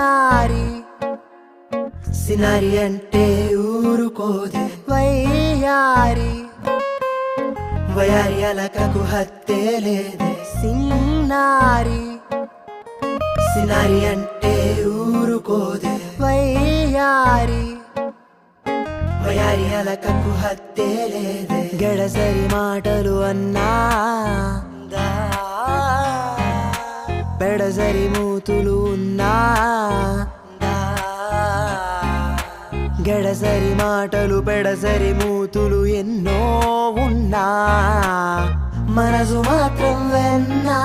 సిన్నారి సినారి అంటే ఊరుకోదే వయ్యారి వయారి అలకకు హత్తే లేదే సిన్నారి సినారి అంటే ఊరుకోదే వయ్యారి వయారి అలకకు హత్తే లేదే గడసరి మాటలు అన్నా పెడసరి మూతులు ఉన్నా గడసరి మాటలు పెడసరి మూతులు ఎన్నో ఉన్నా మనసు మాత్రం వెన్నా